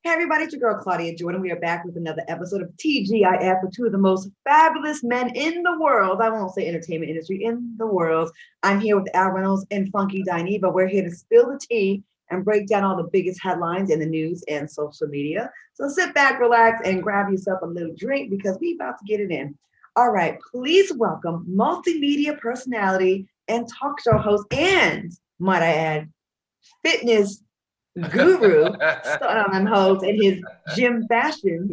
Hey everybody, it's your girl Claudia Jordan. We are back with another episode of TGIF with two of the most fabulous men in the world. I won't say entertainment industry, in the world. I'm here with Reynolds and Funky Dineva. We're here to spill the tea and break down all the biggest headlines in the news and social media. So sit back, relax, and grab yourself a little drink because we're about to get it in. All right, please welcome multimedia personality and talk show host and, might I add, fitness guru, starting on them hoes in his gym fashion,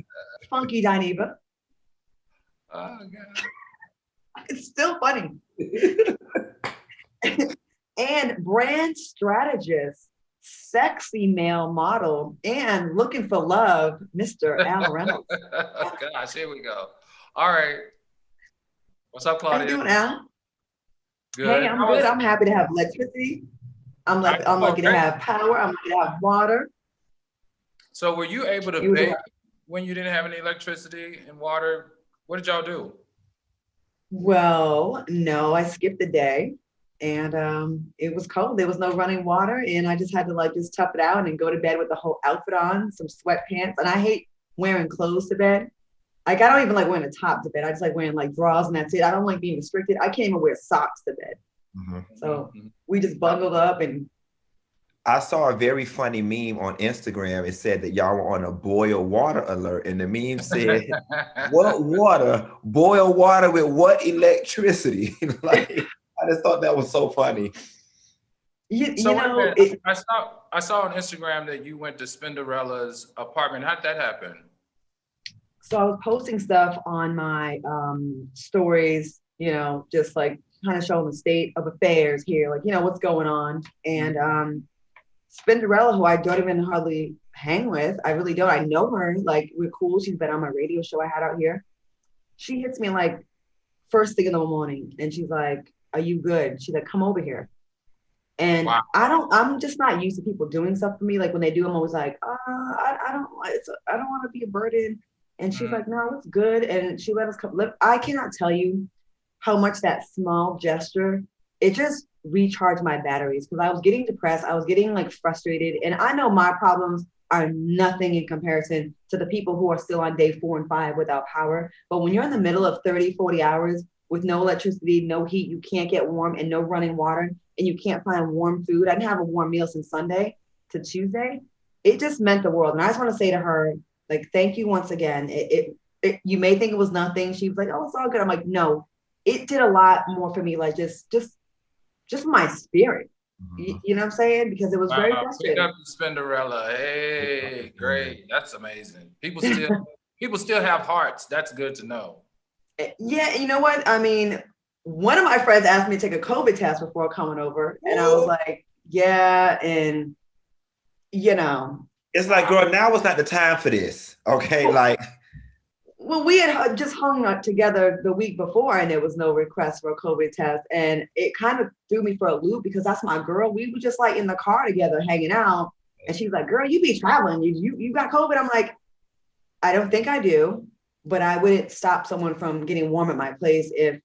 Funky Dineva. Oh, God. It's still funny. And brand strategist, sexy male model, and looking for love, Mr. Reynolds. Gosh, here we go. All right. What's up, Claudia? How you doing, Al? Good. Hey, I'm good. I'm happy to have electricity. I'm lucky to have power. I'm lucky to have water. So were you able to bake when you didn't have any electricity and water? What did y'all do? Well, no, I skipped the day and it was cold. There was no running water and I just had to just tough it out and go to bed with the whole outfit on, some sweatpants. And I hate wearing clothes to bed. I don't even like wearing a top to bed. I just like wearing drawers and that's it. I don't like being restricted. I can't even wear socks to bed. Mm-hmm. So we just bundled up and I saw a very funny meme on Instagram. It said that y'all were on a boil water alert. And the meme said, what water? Boil water with what electricity? I just thought that was so funny. I saw on Instagram that you went to Spinderella's apartment. How'd that happen? So I was posting stuff on my stories, just kind of showing the state of affairs here, what's going on. And Spinderella, who I don't even hardly hang with, I really don't. I know her, we're cool. She's been on my radio show I had out here. She hits me first thing in the morning and she's like, are you good? She's like, come over here. And wow. I'm just not used to people doing stuff for me. When they do, I'm always like, I don't want to be a burden. And she's like, no, it's good. And she let us come. I cannot tell you how much that small gesture, it just recharged my batteries because I was getting depressed. I was getting frustrated. And I know my problems are nothing in comparison to the people who are still on day 4 and 5 without power. But when you're in the middle of 30, 40 hours with no electricity, no heat, you can't get warm and no running water and you can't find warm food. I didn't have a warm meal since Sunday to Tuesday. It just meant the world. And I just want to say to her, thank you once again. You may think it was nothing. She was like, oh, it's all good. I'm like, no, it did a lot more for me. Just my spirit. Mm-hmm. You know what I'm saying? Because it was very frustrating. Pick up the Spinderella. Hey, great. That's amazing. People still have hearts. That's good to know. Yeah, you know what? I mean, one of my friends asked me to take a COVID test before coming over. And I was like, yeah, and it's girl, now is not the time for this. Okay, well, we had just hung out together the week before and there was no request for a COVID test. And it kind of threw me for a loop because that's my girl. We were just in the car together hanging out. And she's like, girl, you be traveling. You got COVID. I'm like, I don't think I do, but I wouldn't stop someone from getting warm at my place if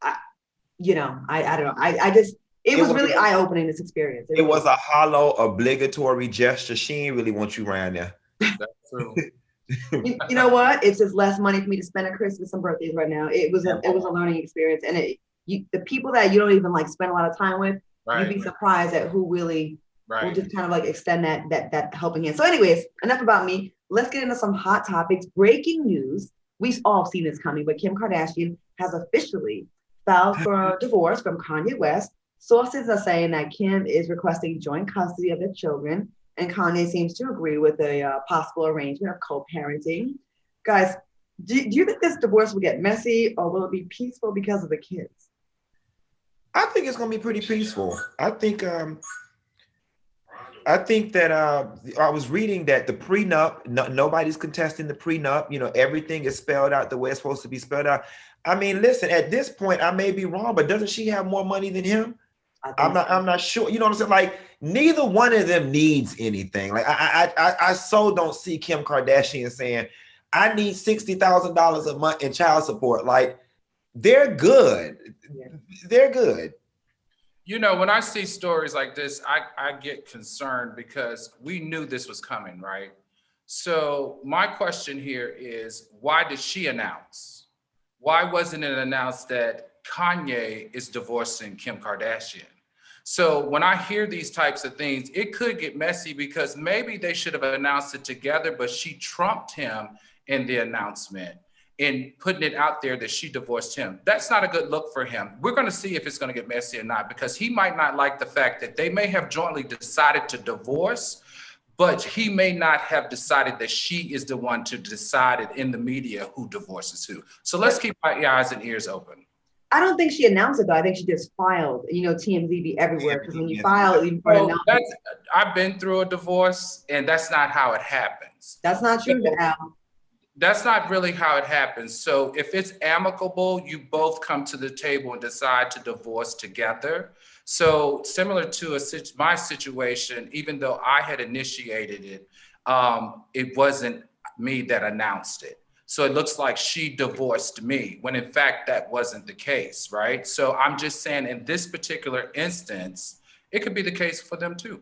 I don't know. It was really eye-opening, this experience. It was a hollow, obligatory gesture. She didn't really want you around there. That's true. You know what? It's just less money for me to spend on Christmas and birthdays right now. It was a learning experience, and the people that you don't even spend a lot of time with, you'd be surprised at who really will just kind of extend that helping hand. So, anyways, enough about me. Let's get into some hot topics. Breaking news. We've all seen this coming, but Kim Kardashian has officially filed for divorce from Kanye West. Sources are saying that Kim is requesting joint custody of their children, and Kanye seems to agree with a possible arrangement of co-parenting. Guys, do you think this divorce will get messy or will it be peaceful because of the kids? I think it's going to be pretty peaceful. I think that I was reading that the prenup, nobody's contesting the prenup. Everything is spelled out the way it's supposed to be spelled out. I mean, listen, at this point, I may be wrong, but doesn't she have more money than him? I'm not sure. You know what I'm saying? Neither one of them needs anything. I so don't see Kim Kardashian saying, I need $60,000 a month in child support. They're good. Yeah. They're good. When I see stories like this, I get concerned because we knew this was coming, right? So my question here is, why did she announce? Why wasn't it announced that Kanye is divorcing Kim Kardashian? So when I hear these types of things, it could get messy because maybe they should have announced it together, but she trumped him in the announcement and putting it out there that she divorced him. That's not a good look for him. We're going to see if it's going to get messy or not, because he might not like the fact that they may have jointly decided to divorce, but he may not have decided that she is the one to decide it in the media who divorces who. So let's keep our eyes and ears open. I don't think she announced it though. I think she just filed. You know, TMZ be everywhere because when you file, you put an I've been through a divorce, and that's not how it happens. That's not true, Al. That's not really how it happens. So if it's amicable, you both come to the table and decide to divorce together. So similar to my situation, even though I had initiated it, it wasn't me that announced it. So it looks like she divorced me, when in fact that wasn't the case, right? So I'm just saying in this particular instance, it could be the case for them too.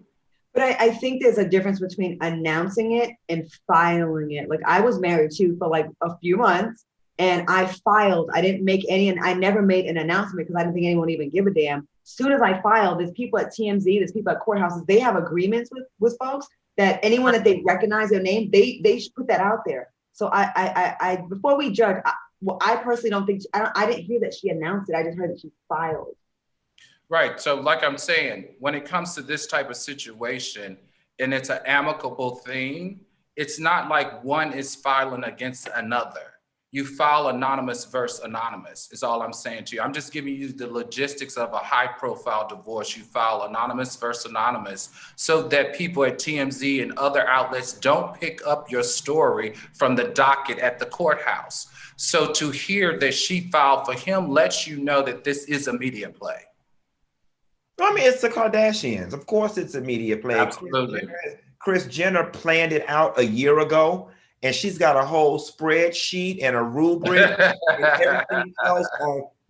But I think there's a difference between announcing it and filing it. Like I was married too for like a few months, and I filed. I didn't make any, and I never made an announcement because I didn't think anyone would even give a damn. As soon as I filed, there's people at TMZ, there's people at courthouses, they have agreements with folks that anyone that they recognize their name, they should put that out there. So I before we judge, I personally don't think, I didn't hear that she announced it. I just heard that she filed. Right. So like I'm saying, when it comes to this type of situation and it's an amicable thing, it's not like one is filing against another. You file anonymous versus anonymous is all I'm saying to you. I'm just giving you the logistics of a high profile divorce. You file anonymous versus anonymous so that people at TMZ and other outlets don't pick up your story from the docket at the courthouse. So to hear that she filed for him lets you know that this is a media play. I mean, it's the Kardashians. Of course it's a media play. Absolutely. Kris Jenner planned it out a year ago, and she's got a whole spreadsheet and a rubric and everything else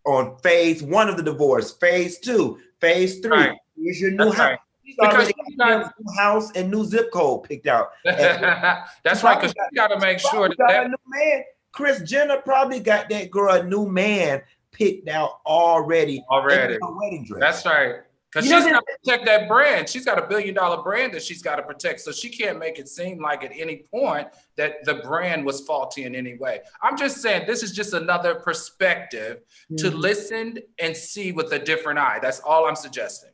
on phase 1 of the divorce, phase 2, phase 3. Right. Here's your new house. Right. She's already got new house and new zip code picked out. That's right, because you got to make sure that a new man. Kris Jenner probably got that girl a new man picked out already. Wedding dress. That's right. Because she's got to protect that brand. She's got $1 billion brand that she's got to protect. So she can't make it seem like at any point that the brand was faulty in any way. I'm just saying this is just another perspective to listen and see with a different eye. That's all I'm suggesting.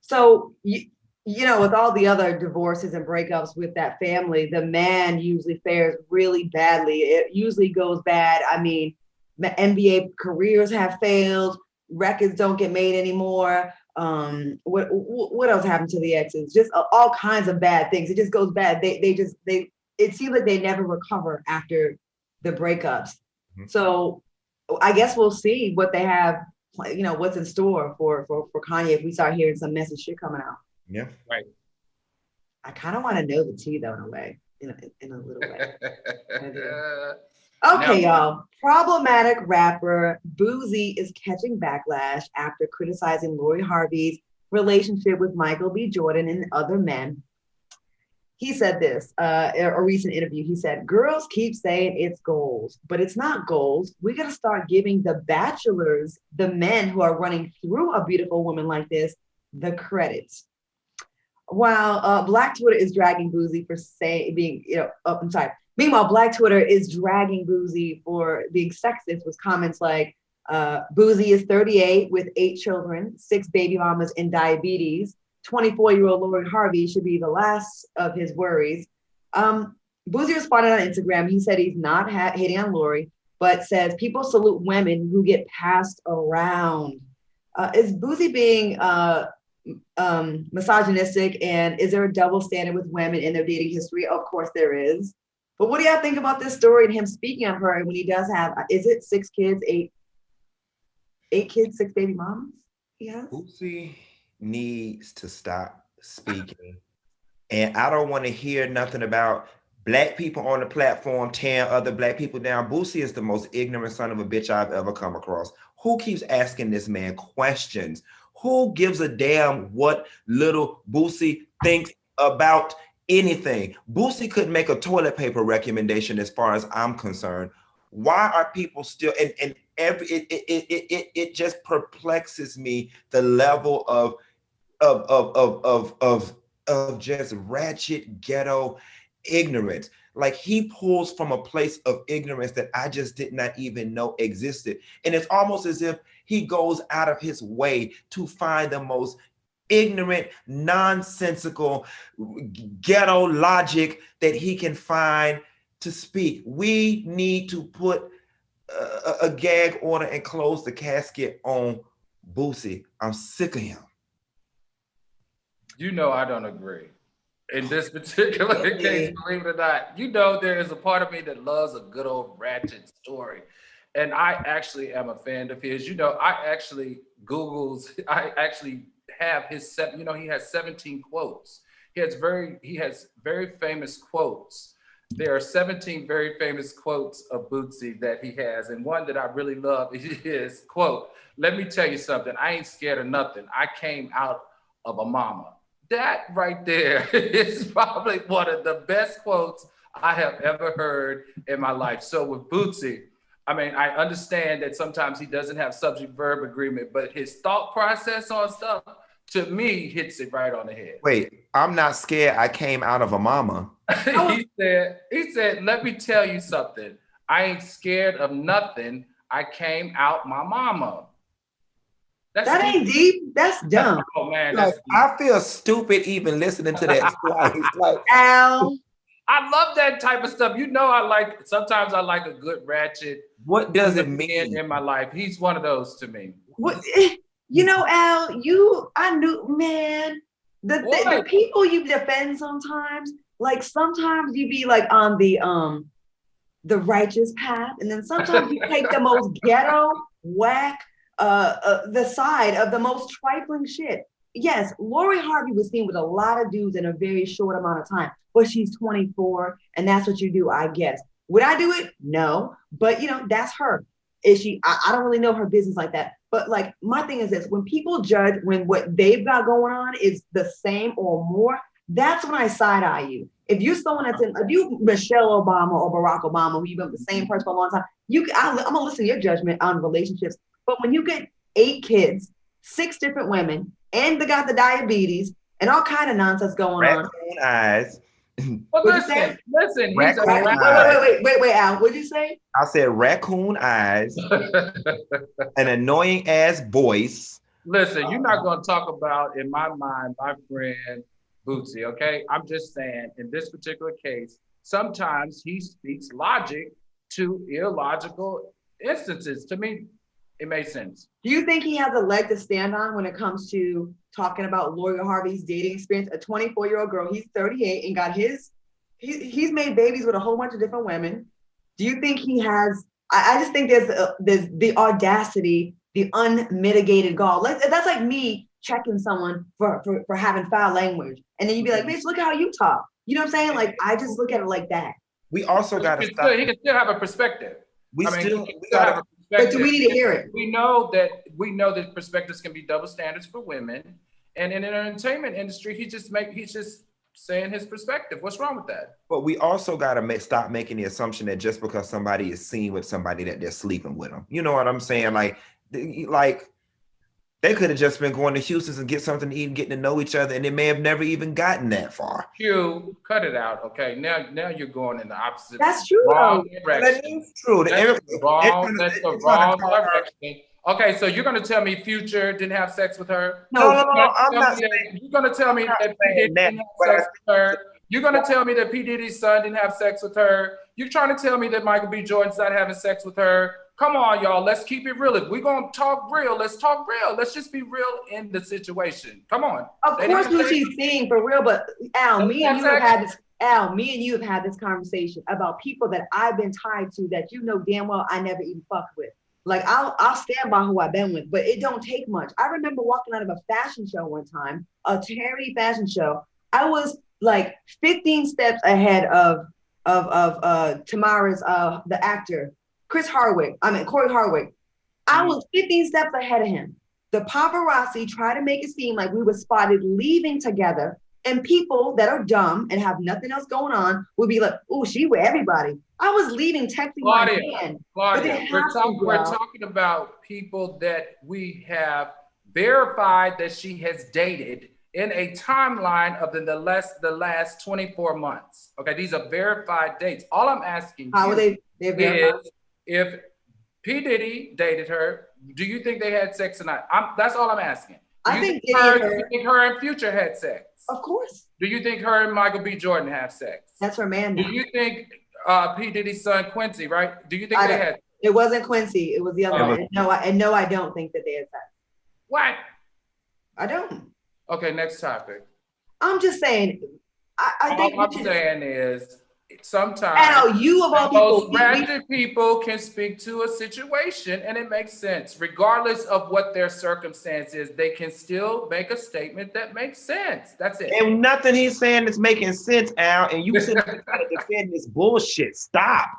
So, you know, with all the other divorces and breakups with that family, the man usually fares really badly. It usually goes bad. I mean, NBA careers have failed. Records don't get made anymore. What else happened to the exes? Just all kinds of bad things. It just goes bad. It seems like they never recover after the breakups. Mm-hmm. So I guess we'll see what they have, you know, what's in store for Kanye if we start hearing some messy shit coming out. Yeah, right. I kind of want to know the tea though, in a way, in a little way. Okay, y'all. Problematic rapper Boosie is catching backlash after criticizing Lori Harvey's relationship with Michael B. Jordan and other men. He said this, a recent interview. He said, girls keep saying it's goals, but it's not goals. We got to start giving the bachelors, the men who are running through a beautiful woman like this, the credits. While Black Twitter is dragging Boosie for Meanwhile, Black Twitter is dragging Boosie for being sexist with comments like, Boosie is 38 with 8 children, 6 baby mamas and diabetes. 24-year-old Lori Harvey should be the last of his worries. Boosie responded on Instagram. He said he's not hating on Lori, but says people salute women who get passed around. Is Boosie being misogynistic, and is there a double standard with women in their dating history? Of course there is. But what do y'all think about this story and him speaking on her when he does have, is it 6 kids, 8 kids, 6 baby moms? Yes. Boosie needs to stop speaking. And I don't want to hear nothing about Black people on the platform tearing other Black people down. Boosie is the most ignorant son of a bitch I've ever come across. Who keeps asking this man questions? Who gives a damn what little Boosie thinks about anything. Boosie couldn't make a toilet paper recommendation as far as I'm concerned. Why are people still, and it just perplexes me, the level of just ratchet ghetto ignorance. Like, he pulls from a place of ignorance that I just did not even know existed. And it's almost as if he goes out of his way to find the most ignorant, nonsensical, ghetto logic that he can find to speak. We need to put a gag order and close the casket on Boosie. I'm sick of him. You know, I don't agree. In this particular case, believe it or not, you know, there is a part of me that loves a good old ratchet story. And I actually am a fan of his. You know, I actually have his, you know, he has 17 quotes. He has very famous quotes. There are 17 very famous quotes of Boosie that he has. And one that I really love is, quote, "Let me tell you something. I ain't scared of nothing. I came out of a mama." That right there is probably one of the best quotes I have ever heard in my life. So with Boosie, I mean, I understand that sometimes he doesn't have subject-verb agreement, but his thought process on stuff, to me, hits it right on the head. Wait, I'm not scared. I came out of a mama. he said, "Let me tell you something. I ain't scared of nothing. I came out my mama." That ain't deep. That's dumb. Oh man, like, I feel stupid even listening to that twice. Like, Al, I love that type of stuff. You know, sometimes I like a good ratchet. What does it mean in my life? He's one of those to me. What, you know, Al, I knew, man, the people you defend sometimes, like sometimes you be like on the righteous path, and then sometimes you take the most ghetto, whack, the side of the most trifling shit. Yes, Lori Harvey was seen with a lot of dudes in a very short amount of time, but she's 24, and that's what you do, I guess. Would I do it? No, but you know, that's her. Is she? I don't really know her business like that. But like, my thing is this: when people judge when what they've got going on is the same or more, that's when I side eye you. If you're someone if you Michelle Obama or Barack Obama, who you've been with the same person for a long time, I'm gonna listen to your judgment on relationships. But when you get 8 kids, 6 different women, and they got the diabetes and all kind of nonsense going on. Eyes. Well, listen. Wait, Al, what'd you say? I said raccoon eyes, an annoying ass voice. Listen, you're not going to talk about, in my mind, my friend Boosie, okay? I'm just saying, in this particular case, sometimes he speaks logic to illogical instances. To me, it makes sense. Do you think he has a leg to stand on when it comes to talking about Lori Harvey's dating experience? A 24-year-old girl, he's 38 and got he's made babies with a whole bunch of different women. Do you think he has, I just think there's the audacity, the unmitigated gall. That's like me checking someone for having foul language. And then you'd be like, bitch, look how you talk. You know what I'm saying? Like, I just look at it like that. We also got to stop. He can still have a perspective. We have a perspective. But do we need to hear it? We know that perspectives can be double standards for women. And in the entertainment industry, he's just saying his perspective. What's wrong with that? But we also got to stop making the assumption that just because somebody is seen with somebody that they're sleeping with them. You know what I'm saying? Like they could have just been going to Houston's and get something to eat and getting to know each other, and they may have never even gotten that far. Q, cut it out, okay? Now you're going in the opposite. That's true. Wrong direction. That is true. That's the wrong direction. Okay, so you're gonna tell me Future didn't have sex with her? No, I'm not saying. You're gonna tell me that P. Diddy didn't have sex with her? You're gonna tell me that P. Diddy's son didn't have sex with her? You're trying to tell me that Michael B. Jordan's not having sex with her? Come on, y'all. Let's keep it real. If we're gonna talk real, let's talk real. Let's just be real in the situation. Come on. Of course, what she's seeing for real, but Al, me and you have had this conversation about people that I've been tied to that you know damn well I never even fucked with. Like I'll stand by who I've been with, but it don't take much. I remember walking out of a fashion show one time, a charity fashion show. I was like 15 steps ahead of Tamara's the actor. Corey Hardwick. I was 15 steps ahead of him. The paparazzi tried to make it seem like we were spotted leaving together. And people that are dumb and have nothing else going on will be like, oh, she with everybody. I was leaving texting my man. Claudia, we're talking about people that we have verified that she has dated in a timeline of the last 24 months. Okay, these are verified dates. All I'm asking they're verified? Is if P. Diddy dated her, do you think they had sex or not? That's all I'm asking. Do you think her and Future had sex? Of course. Do you think her and Michael B. Jordan have sex? That's her man now. Do you think P. Diddy's son Quincy, right? Do you think they had? It wasn't Quincy. It was the other one. No, I don't think that they had sex. What? I don't. Okay, next topic. I'm just saying. I think all I'm saying is sometimes Al, you of all people, most ratchet people can speak to a situation and it makes sense. Regardless of what their circumstance is, they can still make a statement that makes sense. That's it. And nothing he's saying is making sense, Al. And you sitting there trying to defend this bullshit. Stop.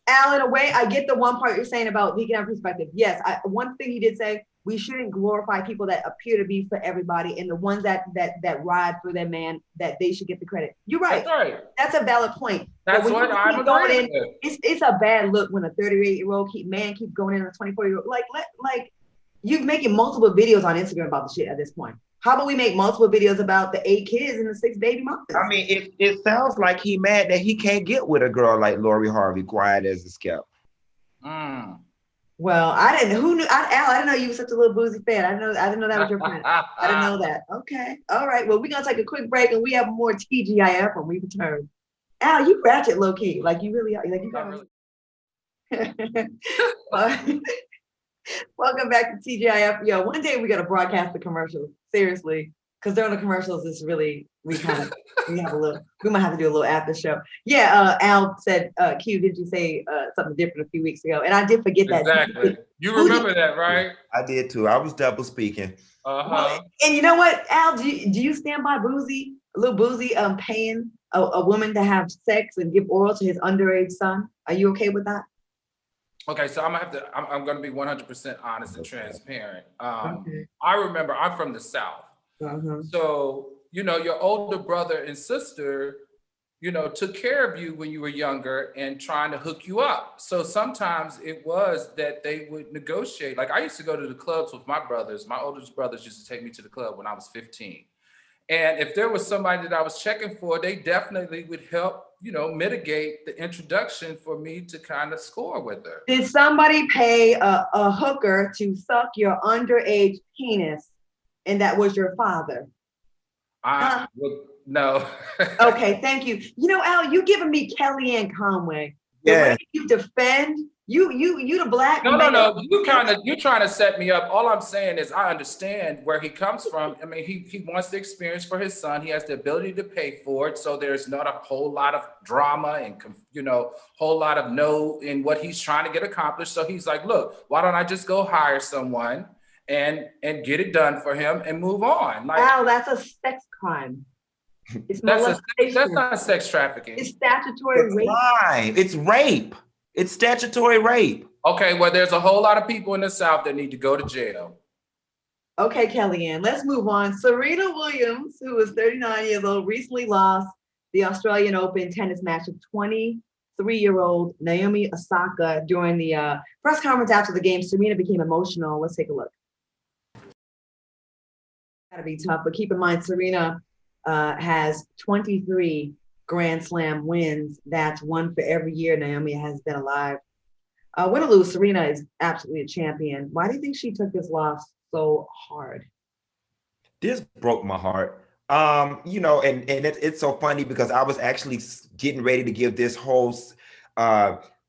Al, in a way, I get the one part you're saying about he can have perspective. Yes, one thing he did say, we shouldn't glorify people that appear to be for everybody, and the ones that ride for their man, that they should get the credit. You're right. That's right. That's a valid point. That's what I'm agreeing with. It's a bad look when a 38-year-old keeps going in on a 24-year-old. Like you're making multiple videos on Instagram about the shit at this point. How about we make multiple videos about the 8 kids and the 6 baby moms? I mean, it sounds like he mad that he can't get with a girl like Lori Harvey, quiet as a scout. Well, I didn't. Who knew? Al, I didn't know you were such a little Boosie fan. I didn't know that was your friend. I didn't know that. Okay, all right. Well, we're gonna take a quick break, and we have more TGIF when we return. Al, you ratchet low key, like you really are. Like you got really. Welcome back to TGIF. Yo, one day we gotta broadcast the commercials. Seriously, because during the commercials, it's really we might have to do a little after show. Yeah, Al said, Q, did you say something different a few weeks ago? And I did forget that. Exactly. You remember that, right? I did too. I was double speaking. Well, and you know what, Al, do you stand by Boosie, little Boosie, paying a woman to have sex and give oral to his underage son? Are you okay with that? Okay, so I'm gonna be 100% honest and transparent. Okay. I remember I'm from the South. So, your older brother and sister, took care of you when you were younger and trying to hook you up. So sometimes it was that they would negotiate. Like I used to go to the clubs with my brothers. My oldest brothers used to take me to the club when I was 15. And if there was somebody that I was checking for, they definitely would help, mitigate the introduction for me to kind of score with her. Did somebody pay a hooker to suck your underage penis, and that was your father? No. Okay, thank you. Al, you giving me Kellyanne Conway. Yeah. The way you defend, you the black man. No. You trying to set me up. All I'm saying is I understand where he comes from. I mean, he wants the experience for his son. He has the ability to pay for it. So there's not a whole lot of drama and, whole lot of no in what he's trying to get accomplished. So he's like, look, why don't I just go hire someone and get it done for him and move on? Like, Al, that's a sex crime. That's not sex trafficking. It's statutory rape. It's rape. It's statutory rape. Okay, well, there's a whole lot of people in the South that need to go to jail. Okay, Kellyanne, let's move on. Serena Williams, who was 39 years old, recently lost the Australian Open tennis match with 23-year-old Naomi Osaka. During the press conference after the game, Serena became emotional. Let's take a look. Gotta be tough, but keep in mind, Serena has 23 Grand Slam wins. That's one for every year Naomi has been alive. Win or lose, Serena is absolutely a champion. Why do you think she took this loss so hard? This broke my heart. And it's so funny because I was actually getting ready to give this whole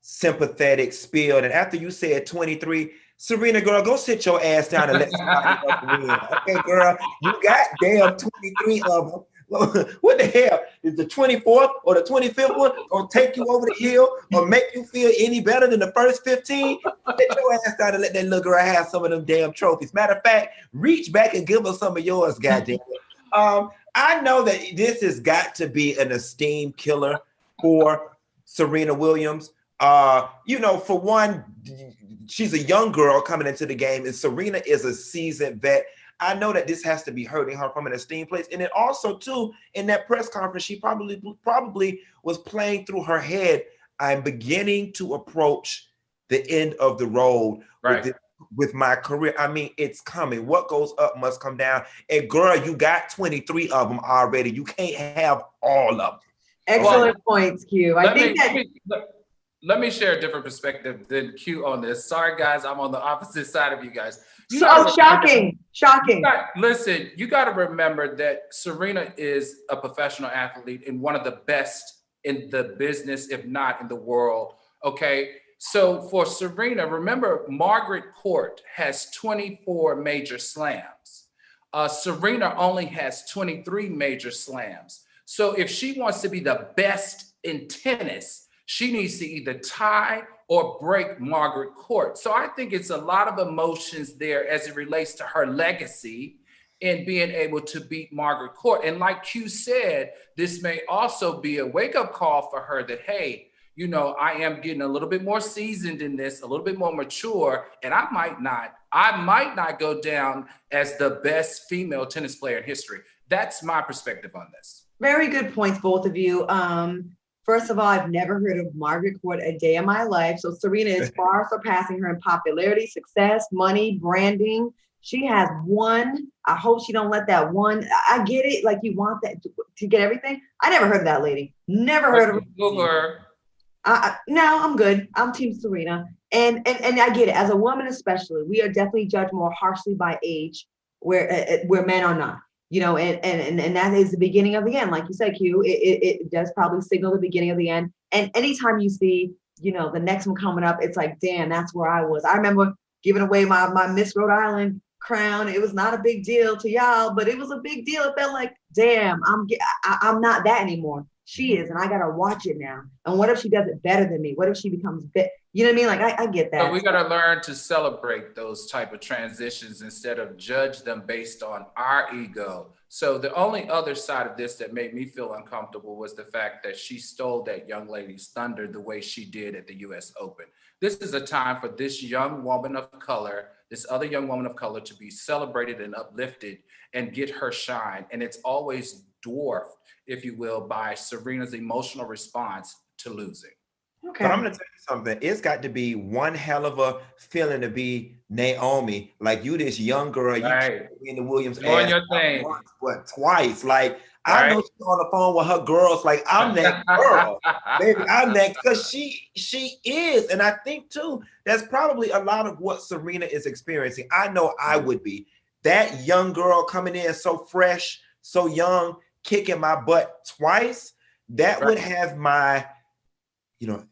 sympathetic spiel. And after you said 23, Serena, girl, go sit your ass down and let somebody else win. Okay, girl, you got damn 23 of them. What the hell? Is the 24th or the 25th one gonna take you over the hill or make you feel any better than the first 15? Let your ass down and let that little girl have some of them damn trophies. Matter of fact, reach back and give her some of yours, goddamn it. I know that this has got to be an esteemed killer for Serena Williams. For one, she's a young girl coming into the game, and Serena is a seasoned vet. I know that this has to be hurting her from an esteemed place. And then also too, in that press conference, she probably was playing through her head, I'm beginning to approach the end of the road with my career. I mean, it's coming. What goes up must come down. And girl, you got 23 of them already. You can't have all of them. Excellent points, Q. Let me share a different perspective than Q on this. Sorry, guys, I'm on the opposite side of you guys. Shocking. Listen, you got to remember that Serena is a professional athlete and one of the best in the business, if not in the world. Okay. So for Serena, remember, Margaret Court has 24 major slams. Serena only has 23 major slams. So if she wants to be the best in tennis, she needs to either tie or break Margaret Court. So I think it's a lot of emotions there as it relates to her legacy in being able to beat Margaret Court. And like Q said, this may also be a wake-up call for her that, hey, you know, I am getting a little bit more seasoned in this, a little bit more mature, and I might not go down as the best female tennis player in history. That's my perspective on this. Very good points, both of you. First of all, I've never heard of Margaret Court a day in my life. So Serena is far surpassing her in popularity, success, money, branding. She has one. I hope she don't let that one. I get it. Like you want that to get everything. I never heard of that lady. Never heard of her. No, I'm good. I'm Team Serena. And I get it. As a woman, especially, we are definitely judged more harshly by age, where men are not. You know, and that is the beginning of the end. Like you said, Q, it does probably signal the beginning of the end. And anytime you see, you know, the next one coming up, it's like, damn, that's where I was. I remember giving away my Miss Rhode Island crown. It was not a big deal to y'all, but it was a big deal. It felt like, damn, I'm not that anymore. She is, and I gotta watch it now. And what if she does it better than me? What if she becomes you know what I mean? Like I get that. So we gotta learn to celebrate those type of transitions instead of judge them based on our ego. So the only other side of this that made me feel uncomfortable was the fact that she stole that young lady's thunder the way she did at the US Open. This is a time for this young woman of color, this other young woman of color, to be celebrated and uplifted and get her shine. And it's always dwarfed, if you will, by Serena's emotional response to losing. Okay. But I'm going to tell you something. It's got to be one hell of a feeling to be Naomi, like you, this young girl, you in the Williams doing your thing, once, twice. Like I know she's on the phone with her girls. Like I'm that girl, baby. I'm that, because she is, and I think too that's probably a lot of what Serena is experiencing. I know I would be that young girl coming in so fresh, so young, kicking my butt twice. That would have my, you know,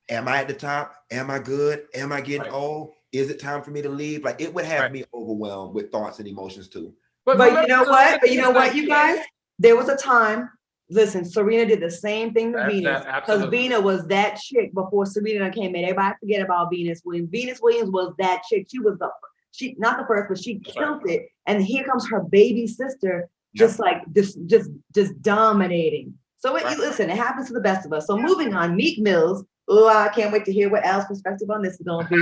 am I at the top? Am I good? Am I getting old? Is it time for me to leave? Like it would have me overwhelmed with thoughts and emotions too. But you know what? But you know what, you guys? There was a time. Listen, Serena did the same thing to Venus, because Venus was that chick before Serena came in. Everybody forget about Venus Williams. Venus Williams was that chick. She was not the first, but she killed it. And here comes her baby sister, just dominating. So listen, it happens to the best of us. So moving on, Meek Mills. Oh, I can't wait to hear what Al's perspective on this is going to be.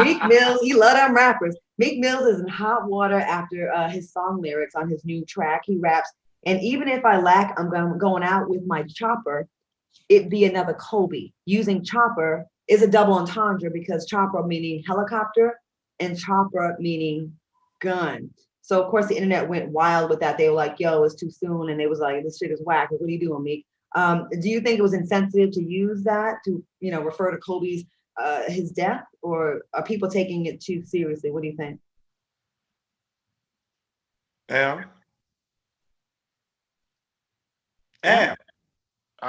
Meek Mills, he love them rappers. Meek Mills is in hot water after his song lyrics on his new track. He raps, and even if I lack, I'm going out with my chopper, it be another Kobe. Using chopper is a double entendre because chopper meaning helicopter and chopper meaning gun. So of course the internet went wild with that. They were like, yo, it's too soon. And they was like, this shit is whack. What are you doing, Meek? Do you think it was insensitive to use that to, you know, refer to Kobe's his death, or are people taking it too seriously? What do you think? I'm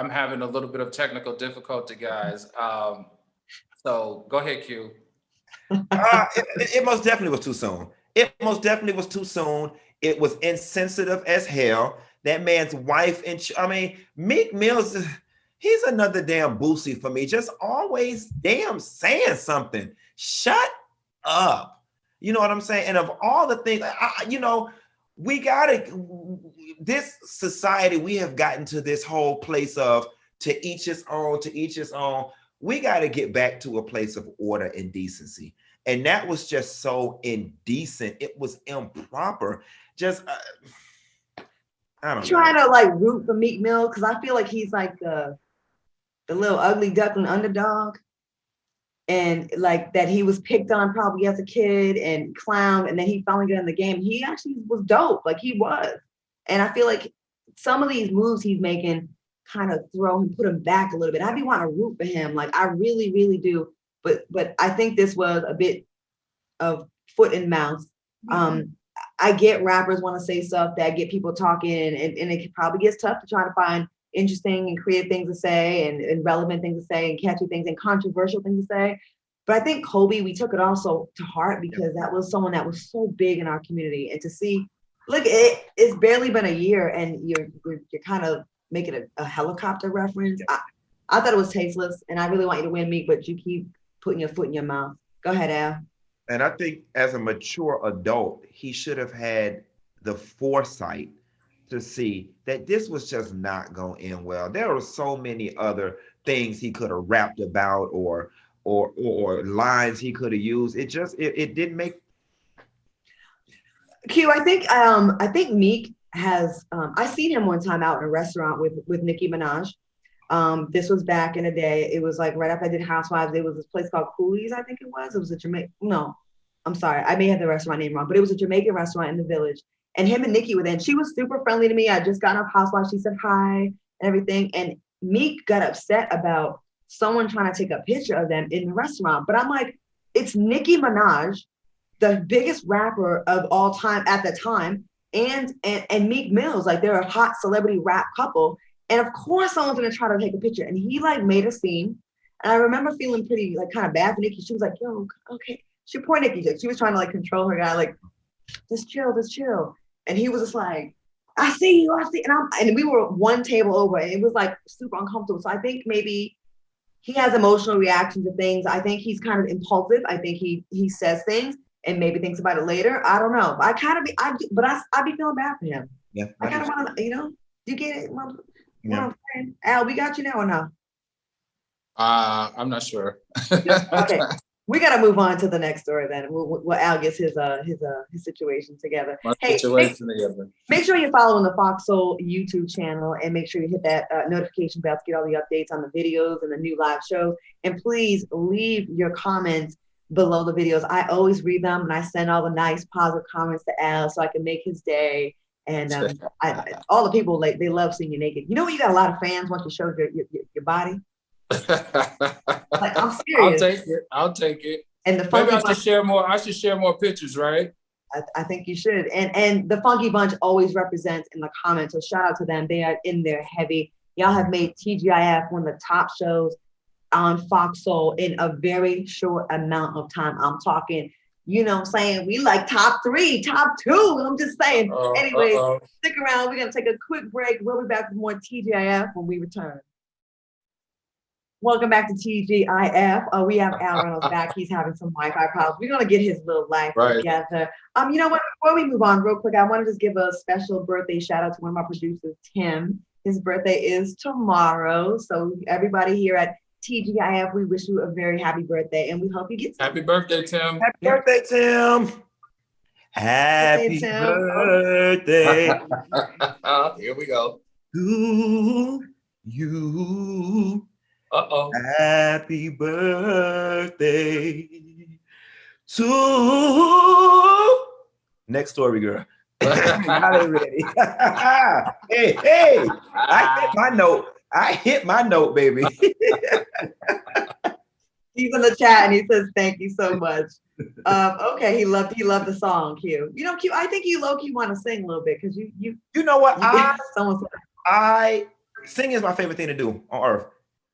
having a little bit of technical difficulty, guys. So go ahead, Q. It most definitely was too soon. It most definitely was too soon. It was insensitive as hell. That man's wife, and I mean, Meek Mills, he's another damn Boosie for me. Just always damn saying something. Shut up. You know what I'm saying? And of all the things, you know, this society, we have gotten to this whole place of to each his own, to each his own. We got to get back to a place of order and decency. And that was just so indecent. It was improper. Just, I don't know. Trying to like root for Meek Mill because I feel like he's like the little ugly duckling underdog. And like that he was picked on probably as a kid and clowned, and then he finally got in the game. He actually was dope, like he was. And I feel like some of these moves he's making kind of put him back a little bit. I be wanting to root for him, like I really, really do. But I think this was a bit of foot and mouth. I get rappers want to say stuff that get people talking, and it probably gets tough to try to find interesting and creative things to say and relevant things to say and catchy things and controversial things to say. But I think Kobe, we took it also to heart because that was someone that was so big in our community. And to see, look, it's barely been a year and you're kind of making a helicopter reference. I thought it was tasteless, and I really want you to win, Meek, but you keep putting your foot in your mouth. Go ahead, Al. And I think as a mature adult, he should have had the foresight to see that this was just not going to end well. There were so many other things he could have rapped about or lines he could have used. It didn't make. Q, I think Meek has. I seen him one time out in a restaurant with Nicki Minaj. This was back in the day. It was like right after I did Housewives. There was this place called Cooley's, I think it was. It was a Jamaican. No, I'm sorry, I may have the restaurant name wrong, but it was a Jamaican restaurant in the Village. And him and Nicki were there. And she was super friendly to me. I just got off Housewives. She said hi and everything. And Meek got upset about someone trying to take a picture of them in the restaurant. But I'm like, it's Nicki Minaj, the biggest rapper of all time at the time, and Meek Mills. Like they're a hot celebrity rap couple. And of course someone's gonna try to take a picture. And he like made a scene. And I remember feeling pretty like kind of bad for Nicki. She was like, yo, okay. Poor Nicki. She was trying to like control her guy, like, just chill. And he was just like, I see you. And we were one table over, and it was like super uncomfortable. So I think maybe he has emotional reactions to things. I think he's kind of impulsive. I think he says things and maybe thinks about it later. I don't know. I be feeling bad for him. Yeah, I kind of want to, you get it? Yeah. Al, we got you now or no? I'm not sure. Okay. We got to move on to the next story then. We'll Al gets his situation together. Make sure you're following the Fox Soul YouTube channel and make sure you hit that notification bell to get all the updates on the videos and the new live shows. And please leave your comments below the videos. I always read them and I send all the nice positive comments to Al so I can make his day. And all the people, they love seeing you naked. You know when you got a lot of fans once you show your body? Like, I'm serious. I'll take it. And the funky maybe I should share more pictures, right? I think you should. And the Funky Bunch always represents in the comments. So shout out to them. They are in there heavy. Y'all have made TGIF one of the top shows on Fox Soul in a very short amount of time. I'm talking, I'm saying we like top 3, top 2. I'm just saying. Anyway, stick around. We're going to take a quick break. We'll be back with more TGIF when we return. Welcome back to TGIF. We have Al Reynolds back. He's having some Wi-Fi problems. We're gonna get his little life together. You know what? Before we move on, real quick, I want to just give a special birthday shout out to one of my producers, Tim. His birthday is tomorrow, so everybody here at TGIF, we wish you a very happy birthday, and we hope you get some. Happy birthday, Tim. Happy birthday, Tim. Happy birthday. Here we go. To you. Uh-oh. Happy birthday to next story, girl. Now they ready. hey, I hit my note, baby. He's in the chat and he says thank you so much. Okay, he loved the song, Q. Q, I think you low-key want to sing a little bit because you know what? I singing is my favorite thing to do on earth.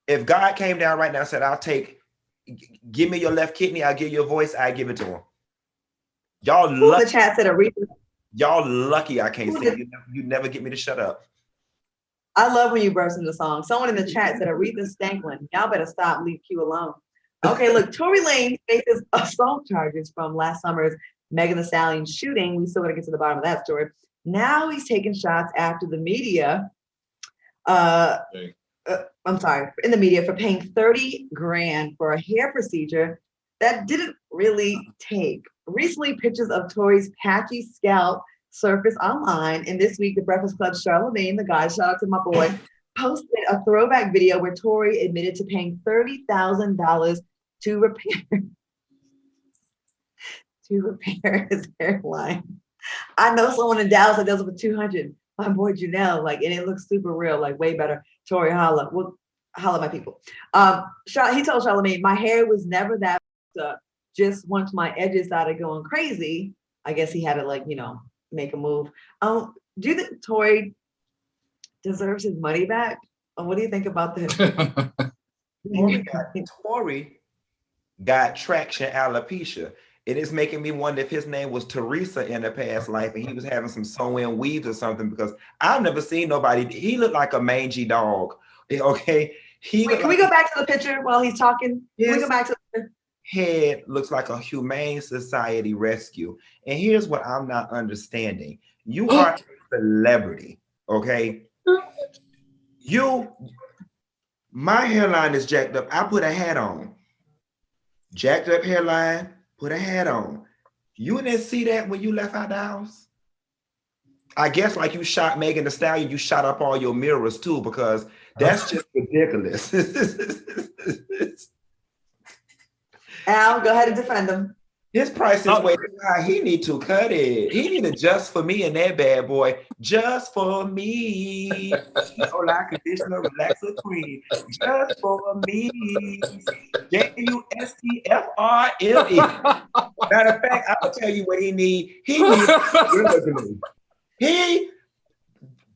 If God came down right now and said, give me your left kidney, I'll give you a voice, I give it to him. Y'all lucky. The chat said Aretha. Y'all lucky I can't sing. You never get me to shut up. I love when you burst into song. Someone in the chat said Aretha Stanklin. Y'all better stop, leave Q alone. Okay, look, Tory Lanez faces assault charges from last summer's Megan Thee Stallion shooting. We still got to get to the bottom of that story. Now he's taking shots after the media. In the media for paying $30,000 for a hair procedure that didn't really take? Recently, pictures of Tory's patchy scalp surfaced online, and this week, the Breakfast Club Charlamagne, the guy, shout out to my boy, posted a throwback video where Tory admitted to paying $30,000 to repair his hairline. I know someone in Dallas that does it for 200. My boy Janelle, like, and it looks super real, like way better. Tory, holla. Well, holla, my people. He told Charlamagne, my hair was never that up. Just once my edges started going crazy, I guess he had to, like, make a move. Do you think Tory deserves his money back? What do you think about this? Tory got traction alopecia. It is making me wonder if his name was Teresa in a past life and he was having some sew-in weaves or something, because I've never seen nobody. He looked like a mangy dog. Okay. Can we go back to the picture while he's talking? Can we go back to the picture? Head looks like a Humane Society rescue. And here's what I'm not understanding. You are a celebrity, okay? My hairline is jacked up. I put a hat on. Jacked up hairline, put a hat on. You didn't see that when you left out the house? I guess like you shot Megan Thee Stallion, you shot up all your mirrors too, because that's just ridiculous. Al, go ahead and defend him. His price is way too high. He need to cut it. He need to Just For Me in that bad boy. Just for me. Like conditioner, relaxer cream. Just for me. JUSTFRME. Matter of fact, I'll tell you what he need. He needs Gorilla Glue.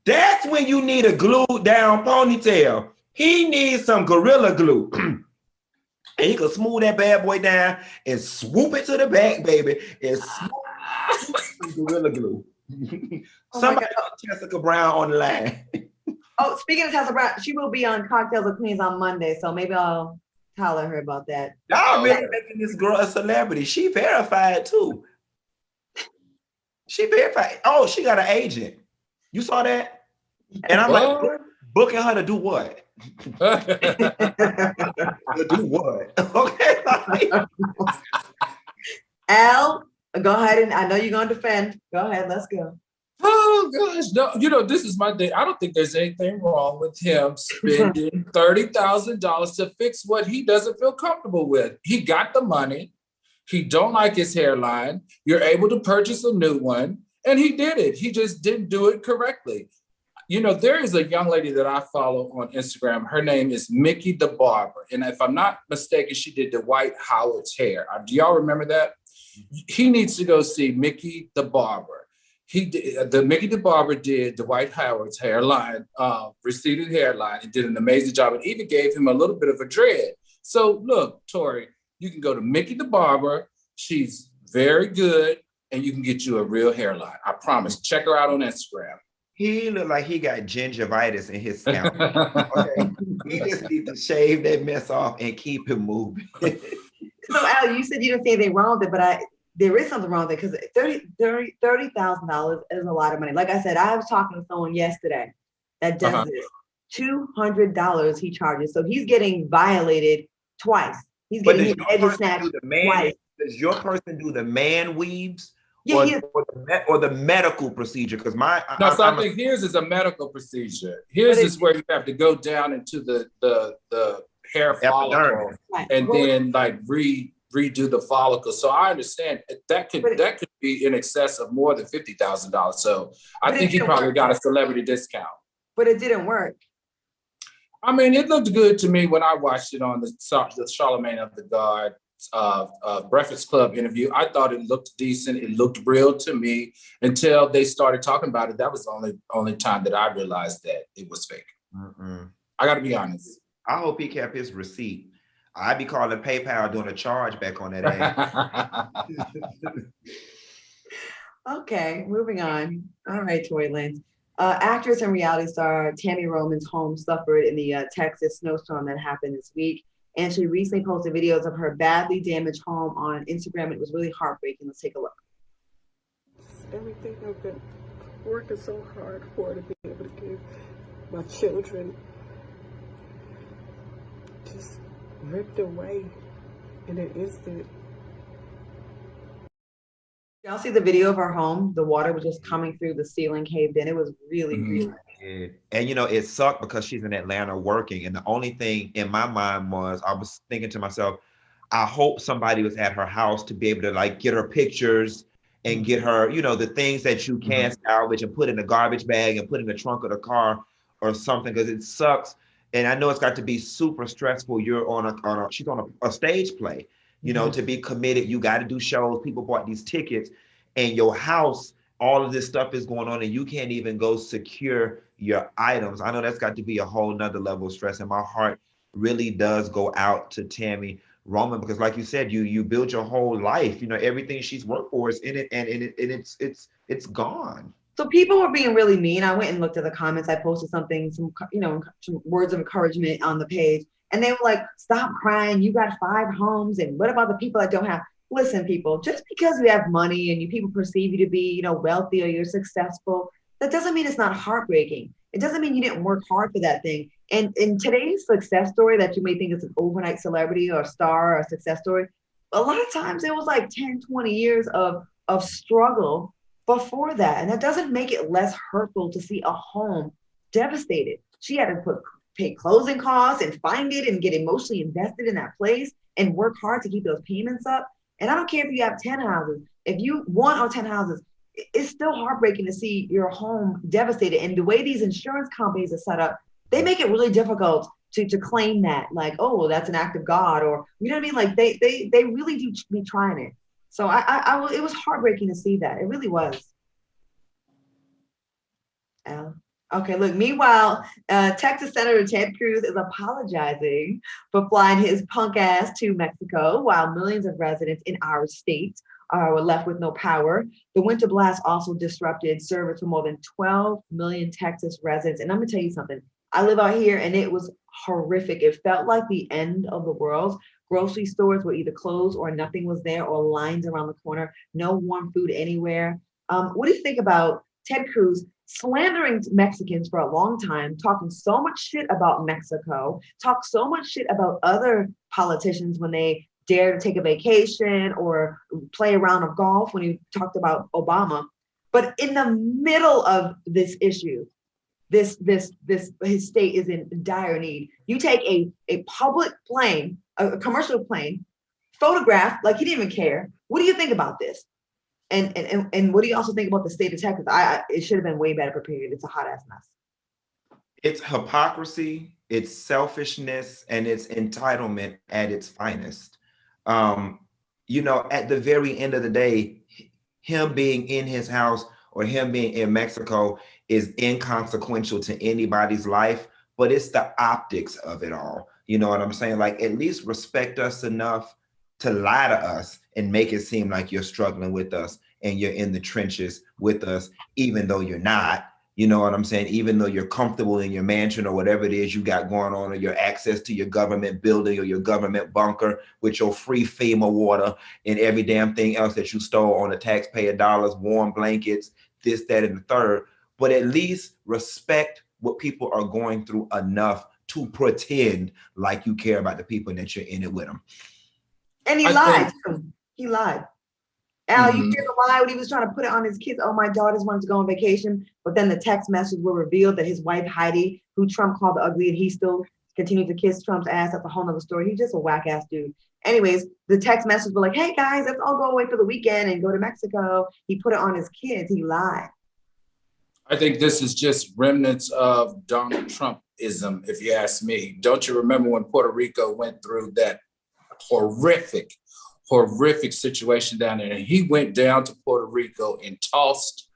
That's when you need a glued down ponytail. He needs some Gorilla Glue. And he could smooth that bad boy down and swoop it to the back, baby, and swoop some Gorilla Glue. Somebody put Jessica Brown on the line. Oh, speaking of Jessica Brown, she will be on Cocktails of Queens on Monday, so maybe I'll holler her about that. Y'all really making this girl a celebrity. She verified too. She verified. Oh, she got an agent. You saw that? And I'm like, booking her to do what? To do what? Okay. Al, go ahead, and I know you're gonna defend. Go ahead, let's go. Oh gosh, no, this is my day. I don't think there's anything wrong with him spending $30,000 to fix what he doesn't feel comfortable with. He got the money. He don't like his hairline. You're able to purchase a new one, and he did it. He just didn't do it correctly. There is a young lady that I follow on Instagram. Her name is Mickey the Barber. And if I'm not mistaken, she did Dwight Howard's hair. Do y'all remember that? He needs to go see Mickey the Barber. Mickey the Barber did Dwight Howard's hairline, receded hairline, and did an amazing job, and even gave him a little bit of a dread. So look, Tory, you can go to Mickey the Barber. She's very good, and you can get you a real hairline. I promise. Check her out on Instagram. He looked like he got gingivitis in his scalp. Okay. He just needs to shave that mess off and keep it moving. So Al, you said you didn't see anything wrong with it, but there is something wrong with it, because $30,000 is a lot of money. Like I said, I was talking to someone yesterday that does this. $200 he charges. So he's getting violated twice. He's getting his edges snatched twice. Does your person do the man weaves? Yeah, or the medical procedure? Because I think his is a medical procedure. His is where you have to go down into the hair follicle and then like redo the follicle. So I understand that could be in excess of more than $50,000. So I think he probably got a celebrity discount. But it didn't work. I mean, it looked good to me when I watched it on the Charlamagne of the God Breakfast Club interview. I thought it looked decent. It looked real to me until they started talking about it. That was the only time that I realized that it was fake. I got to be honest. I hope he kept his receipt. I'd be calling PayPal doing a charge back on that ass. Okay, moving on. All right, Tory Lanez. Actress and reality star Tammy Roman's home suffered in the Texas snowstorm that happened this week. And she recently posted videos of her badly damaged home on Instagram. It was really heartbreaking. Let's take a look. Everything I've been working so hard for, to be able to give my children, just ripped away in an instant. Y'all see the video of our home? The water was just coming through the ceiling, caved in. It was really, really. And it sucked because she's in Atlanta working. And the only thing in my mind was I was thinking to myself, I hope somebody was at her house to be able to like get her pictures and get her, the things that you can salvage and put in a garbage bag and put in the trunk of the car or something, because it sucks. And I know it's got to be super stressful. You're she's on a stage play, to be committed. You got to do shows. People bought these tickets, and your house, all of this stuff is going on, and you can't even go secure your items. I know that's got to be a whole nother level of stress. And my heart really does go out to Tammy Roman, because like you said, you build your whole life, everything she's worked for is in it, and it's gone. So people were being really mean. I went and looked at the comments. I posted something, some words of encouragement on the page, and they were like, "Stop crying. You got 5 homes, and what about the people that don't have?" Listen, people, just because you have money and people perceive you to be, wealthy or you're successful, that doesn't mean it's not heartbreaking. It doesn't mean you didn't work hard for that thing. And in today's success story that you may think is an overnight celebrity or star or success story, a lot of times it was like 10, 20 years of struggle before that. And that doesn't make it less hurtful to see a home devastated. She had to pay closing costs and find it and get emotionally invested in that place and work hard to keep those payments up. And I don't care if you have 10 houses, if you 1 or 10 houses, it's still heartbreaking to see your home devastated. And the way these insurance companies are set up, they make it really difficult to claim that, like, oh, well, that's an act of God, or you know what I mean? Like they really do be trying it. So it was heartbreaking to see that. It really was. Okay, look, meanwhile, Texas Senator Ted Cruz is apologizing for flying his punk ass to Mexico while millions of residents in our state were left with no power. The winter blast also disrupted service for more than 12 million Texas residents. And I'm gonna tell you something, I live out here and it was horrific. It felt like the end of the world. Grocery stores were either closed or nothing was there, or lines around the corner, no warm food anywhere. What do you think about Ted Cruz slandering Mexicans for a long time, talking so much shit about Mexico, talk so much shit about other politicians when they dare to take a vacation or play a round of golf, when he talked about Obama. But in the middle of this issue, his state is in dire need. You take a public plane, a commercial plane, photograph like he didn't even care. What do you think about this? And what do you also think about the state of Texas? It should have been way better prepared. It's a hot ass mess. It's hypocrisy, it's selfishness, and it's entitlement at its finest. At the very end of the day, him being in his house or him being in Mexico is inconsequential to anybody's life, but it's the optics of it all. You know what I'm saying? Like, at least respect us enough to lie to us and make it seem like you're struggling with us and you're in the trenches with us, even though you're not. You know what I'm saying? Even though you're comfortable in your mansion or whatever it is you got going on, or your access to your government building or your government bunker with your free FEMA water and every damn thing else that you stole on the taxpayer dollars, warm blankets, this, that, and the third. But at least respect what people are going through enough to pretend like you care about the people and that you're in it with them. And he lied. He lied. Al, you hear the lie when he was trying to put it on his kids. Oh, my daughters wanted to go on vacation. But then the text messages were revealed that his wife, Heidi, who Trump called the ugly, and he still continued to kiss Trump's ass. That's a whole nother story. He's just a whack ass dude. Anyways, the text messages were like, hey guys, let's all go away for the weekend and go to Mexico. He put it on his kids. He lied. I think this is just remnants of Donald Trumpism, if you ask me. Don't you remember when Puerto Rico went through that horrific situation down there? And he went down to Puerto Rico and tossed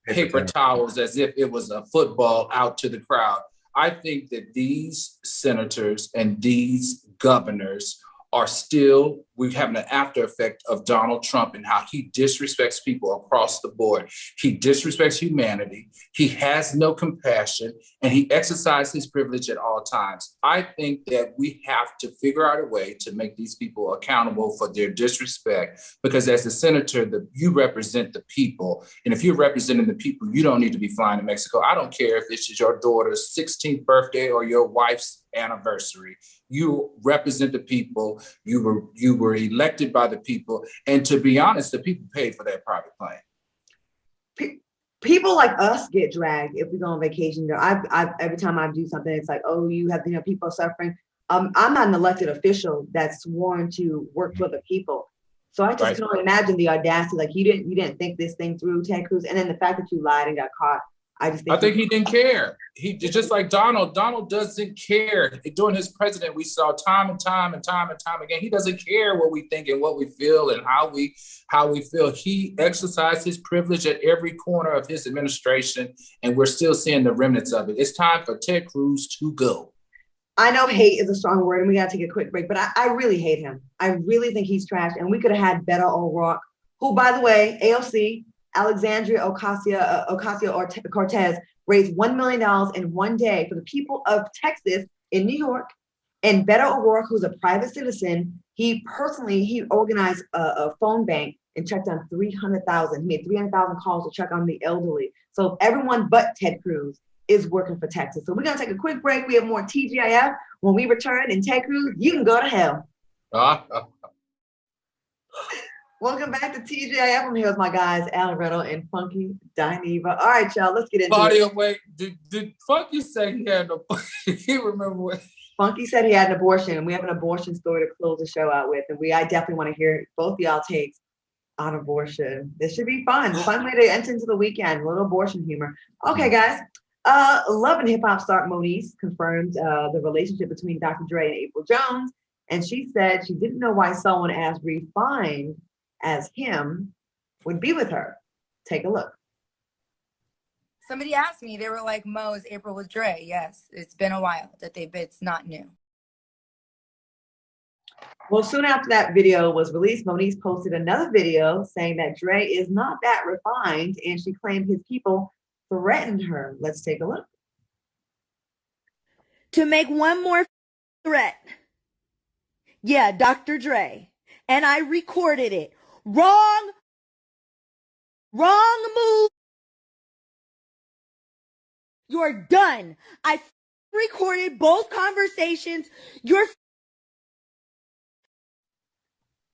paper towels as if it was a football out to the crowd. I think that these senators and these governors are still, we're having an after effect of Donald Trump and how he disrespects people across the board. He disrespects humanity. He has no compassion, and he exercises his privilege at all times. I think that we have to figure out a way to make these people accountable for their disrespect, because as a senator, you represent the people. And if you're representing the people, you don't need to be flying to Mexico. I don't care if it's your daughter's 16th birthday or your wife's anniversary. you represent the people. You were elected by the people. And to be honest, the people paid for that private plane. People like us get dragged if we go on vacation. Every time I do something, it's like, oh, you have, people suffering. I'm not an elected official that's sworn to work for the people. So I just can only imagine the audacity. Like you didn't think this thing through, Ted Cruz, and then the fact that you lied and got caught. I think he didn't care. He just like Donald. Donald doesn't care. During his president, we saw time and time again. He doesn't care what we think and what we feel and how we feel. He exercised his privilege at every corner of his administration, and we're still seeing the remnants of it. It's time for Ted Cruz to go. I know hate is a strong word, and we got to take a quick break, but I really hate him. I really think he's trash, and we could have had Beto O'Rourke, who, by the way, AOC, Alexandria Ocasio-Cortez raised $1 million in one day for the people of Texas in New York. And Beto O'Rourke, who's a private citizen, he organized a phone bank and checked on 300,000. He made 300,000 calls to check on the elderly. So everyone but Ted Cruz is working for Texas. So we're going to take a quick break. We have more TGIF. When we return, and Ted Cruz, you can go to hell. Welcome back to TGIF. I'm here with my guys, Alan Reynolds and Funky Dineva. All right, y'all, let's get into Claudia, it. wait, did Funky say he had no? He remember what? Funky said he had an abortion, and we have an abortion story to close the show out with. And I definitely want to hear both y'all takes on abortion. This should be fun. Fun way to enter into the weekend. A little abortion humor. Okay, guys. Love and Hip Hop star Moniece confirmed the relationship between Dr. Dre and April Jones. And she said she didn't know why someone as refined as him would be with her. Take a look. Somebody asked me, they were like, Mo, is April with Dre? Yes, it's been a while that it's not new. Well, soon after that video was released, Moniece posted another video saying that Dre is not that refined, and she claimed his people threatened her. Let's take a look. To make one more threat. Yeah, Dr. Dre. And I recorded it. Wrong move. You're done. I recorded both conversations.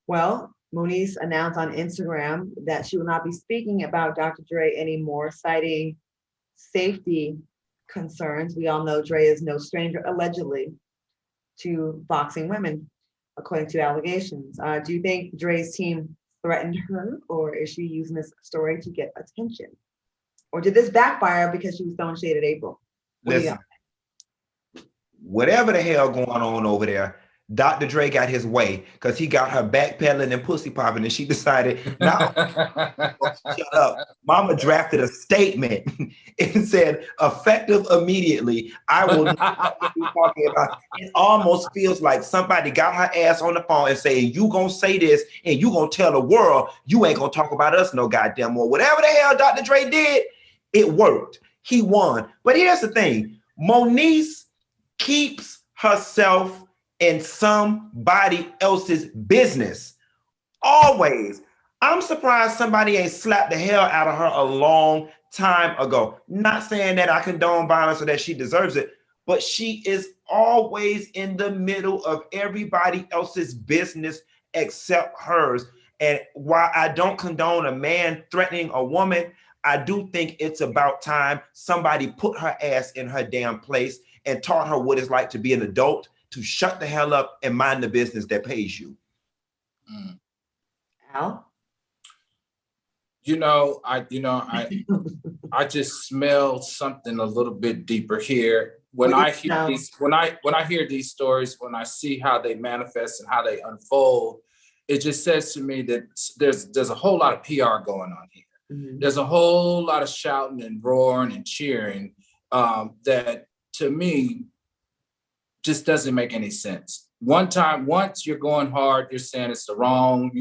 Well, Moniece announced on Instagram that she will not be speaking about Dr. Dre anymore, citing safety concerns. We all know Dre is no stranger, allegedly, to boxing women, according to allegations. Do you think Dre's team threatened her, or is she using this story to get attention? Or did this backfire because she was throwing shade at April? Listen, whatever the hell going on over there, Dr. Dre got his way because he got her backpedaling and pussy popping, and she decided, now shut up. Mama drafted a statement and said, effective immediately, I will not be talking about. It almost feels like somebody got her ass on the phone and saying, you gonna say this and you gonna tell the world you ain't gonna talk about us no goddamn more. Whatever the hell Dr. Dre did, it worked. He won. But here's the thing. Moniece keeps herself in somebody else's business. Always. I'm surprised somebody ain't slapped the hell out of her a long time ago. Not saying that I condone violence or that she deserves it, but she is always in the middle of everybody else's business except hers. And while I don't condone a man threatening a woman, I do think it's about time somebody put her ass in her damn place and taught her what it's like to be an adult, to shut the hell up and mind the business that pays you. Al? I just smell something a little bit deeper here. When I hear these stories, when I see how they manifest and how they unfold, it just says to me that there's a whole lot of PR going on here. Mm-hmm. There's a whole lot of shouting and roaring and cheering that to me just doesn't make any sense. Once you're going hard, you're saying it's the wrong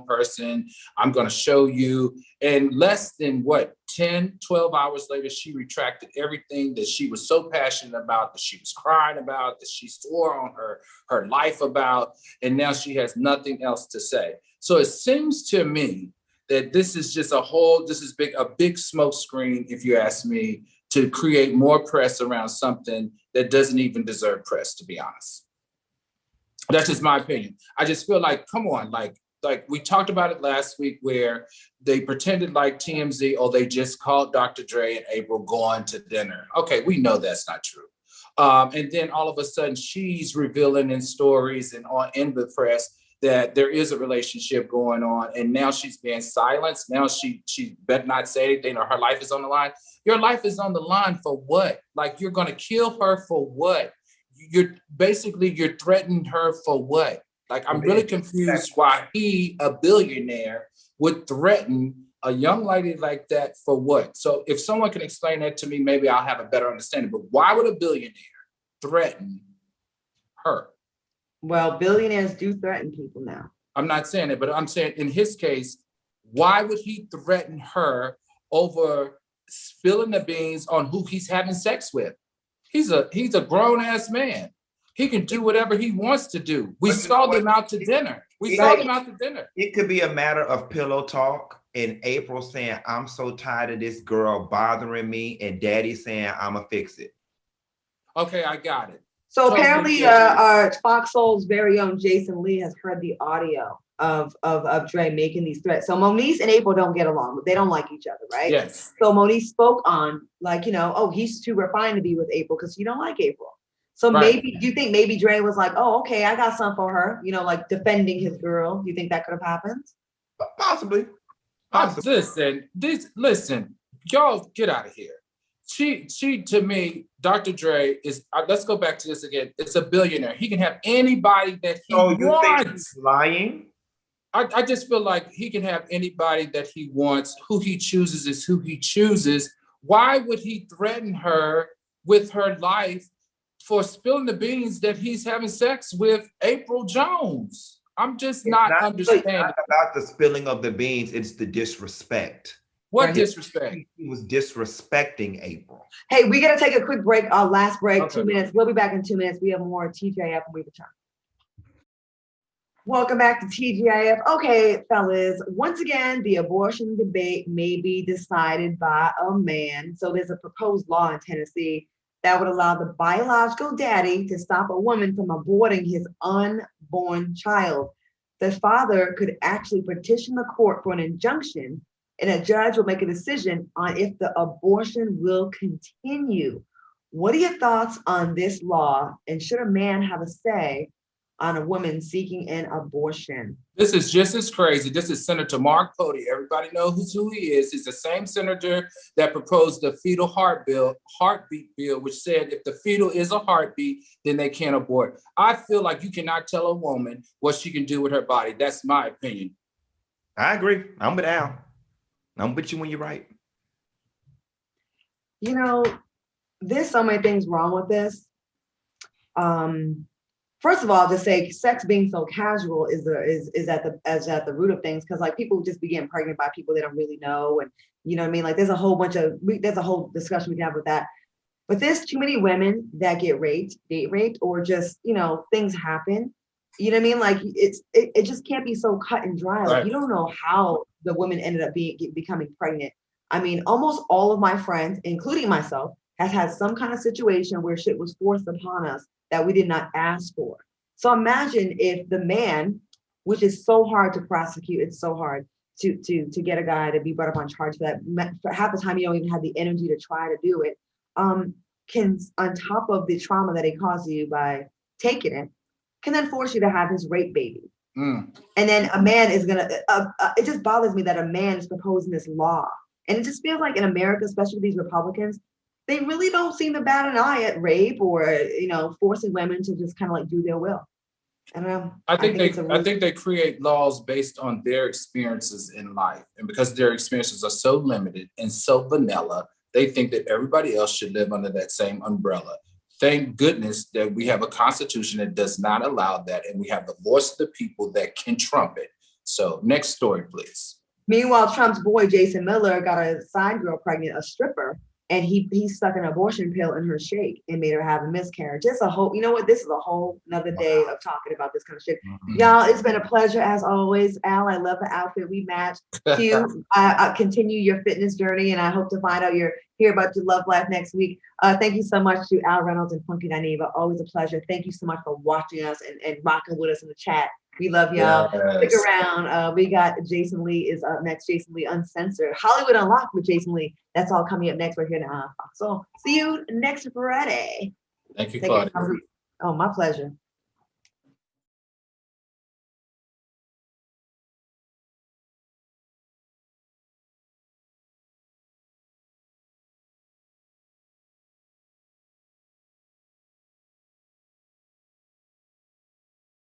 person. I'm going to show you. And less than 10, 12 hours later, she retracted everything that she was so passionate about, that she was crying about, that she swore on her life about, and now she has nothing else to say. So it seems to me that this is just a big smoke screen, if you ask me, to create more press around something that doesn't even deserve press, to be honest. That's just my opinion. I just feel like, come on, like we talked about it last week where they pretended like TMZ, oh, they just called Dr. Dre and April going to dinner. Okay, we know that's not true. And then all of a sudden she's revealing in stories and in the press that there is a relationship going on, and now she's being silenced. Now she better not say anything, or her life is on the line. Your life is on the line for what? Like, you're gonna kill her for what? You're threatening her for what? Like, I'm really confused why he, a billionaire, would threaten a young lady like that for what? So if someone can explain that to me, maybe I'll have a better understanding. But why would a billionaire threaten her? Well, billionaires do threaten people now. I'm not saying it, but I'm saying in his case, why would he threaten her over spilling the beans on who he's having sex with? He's a grown ass man. He can do whatever he wants to do. We saw them out to dinner. It could be a matter of pillow talk and April saying, I'm so tired of this girl bothering me, and Daddy saying, I'ma fix it. Okay, I got it. So apparently, Fox Soul's very own Jason Lee has heard the audio of Dre making these threats. So Moniece and April don't get along, but they don't like each other, right? Yes. So Moniece spoke on, like, oh, he's too refined to be with April because he don't like April. So maybe, do you think maybe Dre was like, oh, okay, I got something for her, like defending his girl? Do you think that could have happened? Possibly. Listen, y'all get out of here. She to me, Dr. Dre is, let's go back to this again. It's a billionaire. He can have anybody that he wants. You think he's lying? I just feel like he can have anybody that he wants. Who he chooses is who he chooses. Why would he threaten her with her life for spilling the beans that he's having sex with April Jones? I'm just not understanding. It's not about the spilling of the beans, it's the disrespect. What disrespect? He was disrespecting April. Hey, we got to take a quick break, last break, okay. 2 minutes. We'll be back in 2 minutes. We have more TGIF when we return. Welcome back to TGIF. Okay, fellas, once again, the abortion debate may be decided by a man. So there's a proposed law in Tennessee that would allow the biological daddy to stop a woman from aborting his unborn child. The father could actually petition the court for an injunction, and a judge will make a decision on if the abortion will continue. What are your thoughts on this law? And should a man have a say on a woman seeking an abortion? This is just as crazy. This is Senator Mark Cody. Everybody knows who he is. He's the same senator that proposed the fetal heartbeat bill, which said if the fetal is a heartbeat, then they can't abort. I feel like you cannot tell a woman what she can do with her body. That's my opinion. I agree. I'm with Al. I'm with you when you're right. There's so many things wrong with this. First of all, to say sex being so casual is at the root of things, because like people just be getting pregnant by people they don't really know, and you know what I mean. Like there's a whole discussion we can have with that. But there's too many women that get date raped, or just things happen. You know what I mean? Like it just can't be so cut and dry. Like you don't know how the woman ended up becoming pregnant. I mean, almost all of my friends, including myself, has had some kind of situation where shit was forced upon us that we did not ask for. So imagine if the man, which is so hard to prosecute, it's so hard to get a guy to be brought up on charge for that. For half the time, you don't even have the energy to try to do it. Can, on top of the trauma that it caused you by taking it, can then force you to have his rape baby. And then a man is gonna, it just bothers me that a man is proposing this law. And it just feels like in America, especially with these Republicans, they really don't seem to bat an eye at rape or, forcing women to just kind of like do their will. I don't know. I think they create laws based on their experiences in life. And because their experiences are so limited and so vanilla, they think that everybody else should live under that same umbrella. Thank goodness that we have a constitution that does not allow that. And we have the voice of the people that can trump it. So next story, please. Meanwhile, Trump's boy, Jason Miller, got a side girl pregnant, a stripper, and he stuck an abortion pill in her shake and made her have a miscarriage. It's a whole, you know what? This is a whole another day of talking about this kind of shit. Y'all, it's been a pleasure as always. Al, I love the outfit we match. Q, I continue your fitness journey, and I hope to find out hear about your love life next week. Thank you so much to Al Reynolds and Funky Dineva. Always a pleasure. Thank you so much for watching us and rocking with us in the chat. We love y'all. Stick around. We got Jason Lee is up next. Jason Lee Uncensored. Hollywood Unlocked with Jason Lee. That's all coming up next. We're here now. So see you next Friday. Thank you, Claudia. Oh, my pleasure.